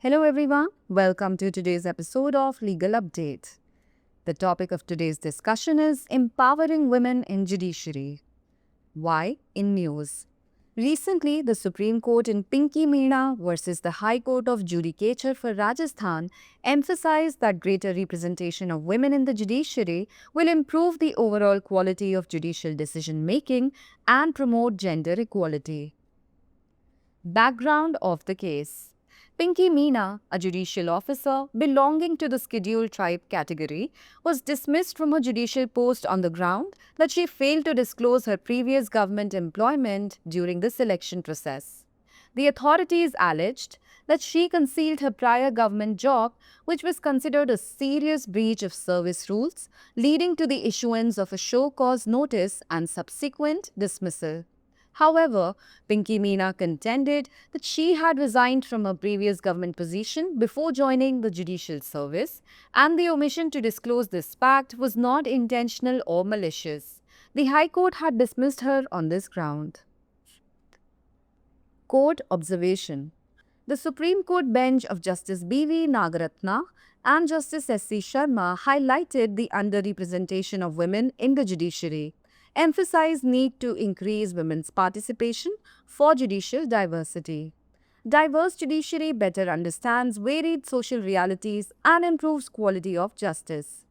Hello, everyone. Welcome to today's episode of Legal Update. The topic of today's discussion is Empowering Women in Judiciary. Why in news? Recently, the Supreme Court in Pinky Meena versus the High Court of Judicature for Rajasthan emphasized that greater representation of women in the judiciary will improve the overall quality of judicial decision making and promote gender equality. Background of the case. Pinky Meena, a judicial officer belonging to the scheduled tribe category, was dismissed from her judicial post on the ground that she failed to disclose her previous government employment during the selection process. The authorities alleged that she concealed her prior government job, which was considered a serious breach of service rules, leading to the issuance of a show cause notice and subsequent dismissal. However, Pinky Meena contended that she had resigned from her previous government position before joining the judicial service, and the omission to disclose this fact was not intentional or malicious. The High Court had dismissed her on this ground. Court observation. The Supreme Court bench of Justice B.V. Nagaratna and Justice S.C. Sharma highlighted the underrepresentation of women in the judiciary, emphasized need to increase women's participation for judicial diversity. Diverse judiciary better understands varied social realities and improves quality of justice.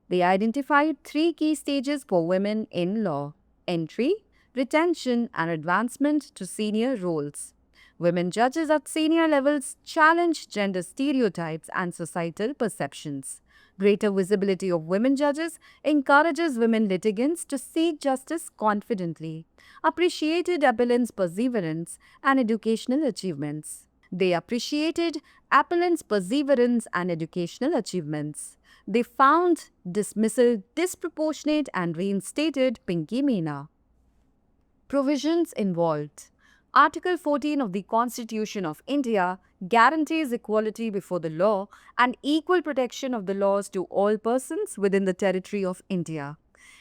They identified three key stages for women in law: entry, retention, and advancement to senior roles. Women judges at senior levels challenge gender stereotypes and societal perceptions. Greater visibility of women judges encourages women litigants to seek justice confidently, appreciated appellants' perseverance and educational achievements. They appreciated appellants' perseverance and educational achievements. They found dismissal disproportionate and reinstated Pinky Meena. Provisions involved. Article 14 of the Constitution of India guarantees equality before the law and equal protection of the laws to all persons within the territory of India.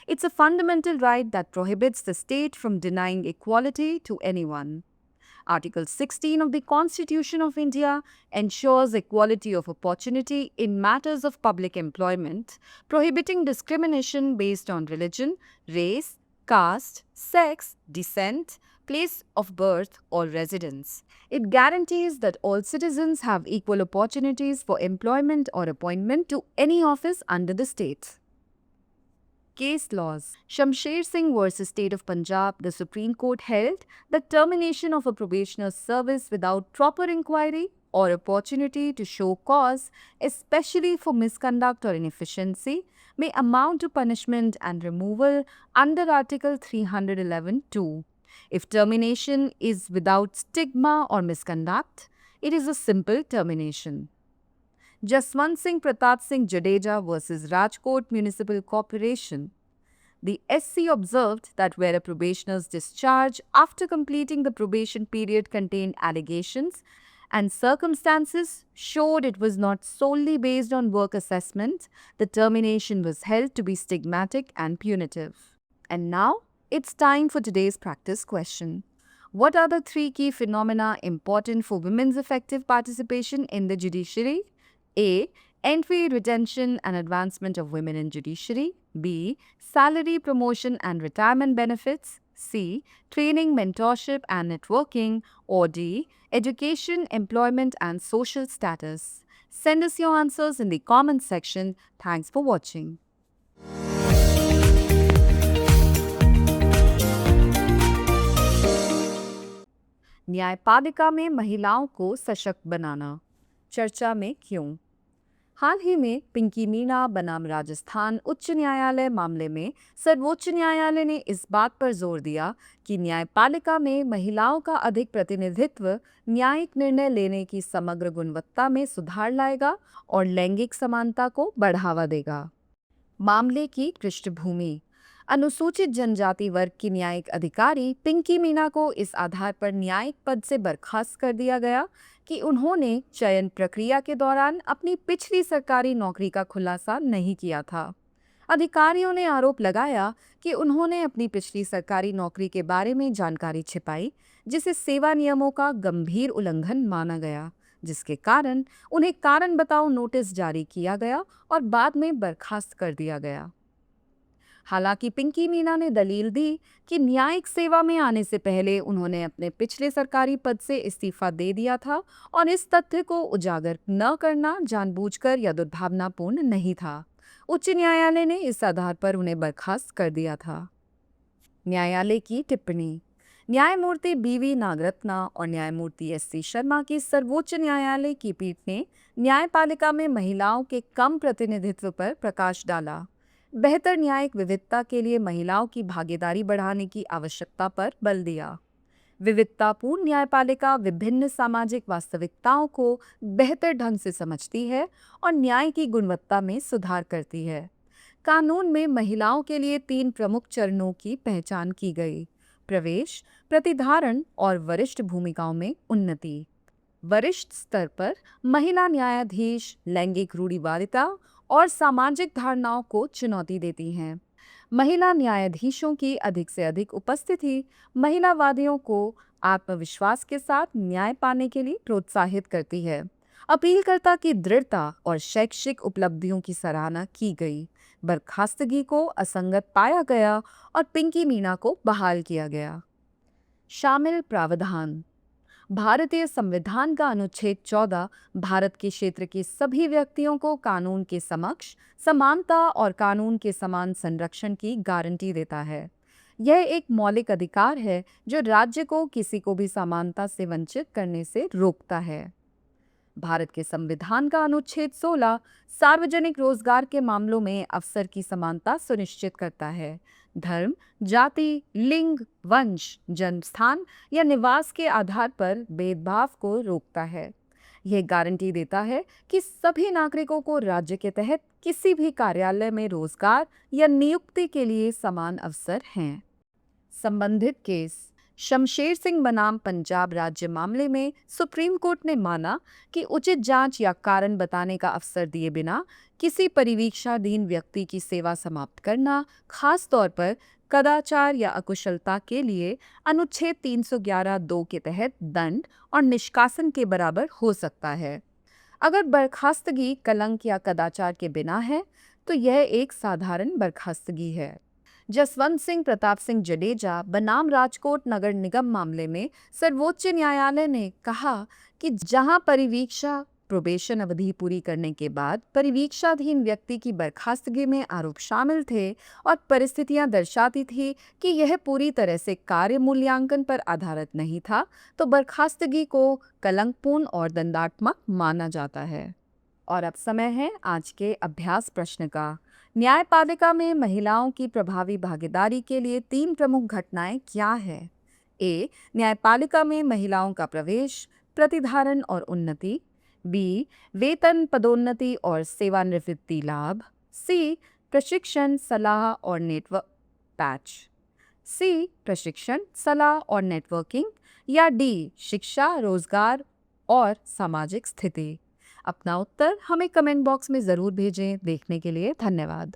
It's a fundamental right that prohibits the state from denying equality to anyone. Article 16 of the Constitution of India ensures equality of opportunity in matters of public employment, prohibiting discrimination based on religion, race, caste, sex, descent, place of birth, or residence. It guarantees that all citizens have equal opportunities for employment or appointment to any office under the state. Case laws. Shamsher Singh versus State of Punjab, the Supreme Court held that termination of a probationer's service without proper inquiry or opportunity to show cause, especially for misconduct or inefficiency, may amount to punishment and removal under Article 311(2). If termination is without stigma or misconduct, it is a simple termination. Jaswant Singh Pratap Singh Jadeja versus Rajkot Municipal Corporation. The SC observed that where a probationer's discharge after completing the probation period contained allegations and circumstances showed it was not solely based on work assessment, the termination was held to be stigmatic and punitive. And now, it's time for today's practice question. What are the three key phenomena important for women's effective participation in the judiciary? A. Entry, retention, and advancement of women in judiciary. B. Salary, promotion, and retirement benefits. C. Training, mentorship, and networking. Or D. Education, employment, and social status. Send us your answers in the comments section. Thanks for watching. न्यायपालिका में महिलाओं को सशक्त बनाना, चर्चा में क्यों? हाल ही में पिंकी मीना बनाम राजस्थान उच्च न्यायालय मामले में सर्वोच्च न्यायालय ने इस बात पर जोर दिया कि न्यायपालिका में महिलाओं का अधिक प्रतिनिधित्व न्यायिक निर्णय लेने की समग्र गुणवत्ता में सुधार लाएगा और लैंगिक समानता को बढ़ावा देगा। मामले की पृष्ठभूमि। अनुसूचित जनजाति वर्ग की न्यायिक अधिकारी पिंकी मीना को इस आधार पर न्यायिक पद से बर्खास्त कर दिया गया कि उन्होंने चयन प्रक्रिया के दौरान अपनी पिछली सरकारी नौकरी का खुलासा नहीं किया था। अधिकारियों ने आरोप लगाया कि उन्होंने अपनी पिछली सरकारी नौकरी के बारे में जानकारी छिपाई, जिसे सेवा नियमों का गंभीर उल्लंघन माना गया। जिसके कारण उन्हें कारण बताओ नोटिस जारी किया गया और बाद में बर्खास्त कर दिया गया। हालांकि पिंकी मीना ने दलील दी कि न्यायिक सेवा में आने से पहले उन्होंने अपने पिछले सरकारी पद से इस्तीफा दे दिया था और इस तथ्य को उजागर न करना जानबूझकर या दुर्भावनापूर्ण नहीं था। उच्च न्यायालय ने इस आधार पर उन्हें बर्खास्त कर दिया था। न्यायालय की टिप्पणी। न्यायमूर्ति बीवी नागरत्ना और न्यायमूर्ति एससी शर्मा की सर्वोच्च न्यायालय की पीठ ने न्यायपालिका में महिलाओं के कम प्रतिनिधित्व पर प्रकाश डाला। बेहतर न्यायिक विविधता के लिए महिलाओं की भागीदारी बढ़ाने की आवश्यकता पर बल दिया। विविधतापूर्ण न्यायपालिका विभिन्न सामाजिक वास्तविकताओं को बेहतर ढंग से समझती है और न्याय की गुणवत्ता में सुधार करती है। कानून में महिलाओं के लिए 3 प्रमुख चरणों की पहचान की गई: प्रवेश, प्रतिधारण और वरिष्ठ भूमिकाओं में उन्नति। वरिष्ठ स्तर पर महिला न्यायाधीश लैंगिक रूढ़िवादिता और सामाजिक धारणाओं को चुनौती देती हैं। महिला न्यायाधीशों की अधिक से अधिक उपस्थिति महिलावादियों को आत्मविश्वास के साथ न्याय पाने के लिए प्रोत्साहित करती है। अपीलकर्ता की दृढ़ता और शैक्षिक उपलब्धियों की सराहना की गई। बर्खास्तगी को असंगत पाया गया और पिंकी मीना को बहाल किया गया। शामिल प्रावधान। भारतीय संविधान का अनुच्छेद 14 भारत के क्षेत्र के सभी व्यक्तियों को कानून के समक्ष समानता और कानून के समान संरक्षण की गारंटी देता है। यह एक मौलिक अधिकार है जो राज्य को किसी को भी समानता से वंचित करने से रोकता है। भारत के संविधान का अनुच्छेद 16 सार्वजनिक रोजगार के मामलों में अवसर की समानता सुनिश्चित करता है। धर्म, जाति, लिंग, वंश, जन्म स्थान या निवास के आधार पर भेदभाव को रोकता है। यह गारंटी देता है कि सभी नागरिकों को राज्य के तहत किसी भी कार्यालय में रोजगार या नियुक्ति के लिए समान अवसर हैं। संबंधित केस। शमशेर सिंह बनाम पंजाब राज्य मामले में सुप्रीम कोर्ट ने माना कि उचित जांच या कारण बताने का अवसर दिए बिना किसी परिवीक्षाधीन व्यक्ति की सेवा समाप्त करना, खास तौर पर कदाचार या अकुशलता के लिए अनुच्छेद 311(2) के तहत दंड और निष्कासन के बराबर हो सकता है। अगर बर्खास्तगी कलंक या कदाचार के बिना है तो यह एक साधारण बर्खास्तगी है। जसवंत सिंह प्रताप सिंह जडेजा बनाम राजकोट नगर निगम मामले में सर्वोच्च न्यायालय ने कहा कि जहां परिवीक्षा प्रोबेशन अवधि पूरी करने के बाद परिवीक्षाधीन व्यक्ति की बर्खास्तगी में आरोप शामिल थे और परिस्थितियां दर्शाती थी कि यह पूरी तरह से कार्य मूल्यांकन पर आधारित नहीं था, तो बर्खास्तगी को कलंकपूर्ण और दंडात्मक माना जाता है। और अब समय है आज के अभ्यास प्रश्न का। न्यायपालिका में महिलाओं की प्रभावी भागीदारी के लिए 3 प्रमुख घटनाएं क्या है? ए. न्यायपालिका में महिलाओं का प्रवेश, प्रतिधारण और उन्नति। बी. वेतन, पदोन्नति और सेवानिवृत्ति लाभ। सी. प्रशिक्षण, सलाह और नेटवर्क पैच। सी. प्रशिक्षण, सलाह और नेटवर्किंग। या डी. शिक्षा, रोजगार और सामाजिक स्थिति। अपना उत्तर हमें कमेंट बॉक्स में ज़रूर भेजें। देखने के लिए धन्यवाद।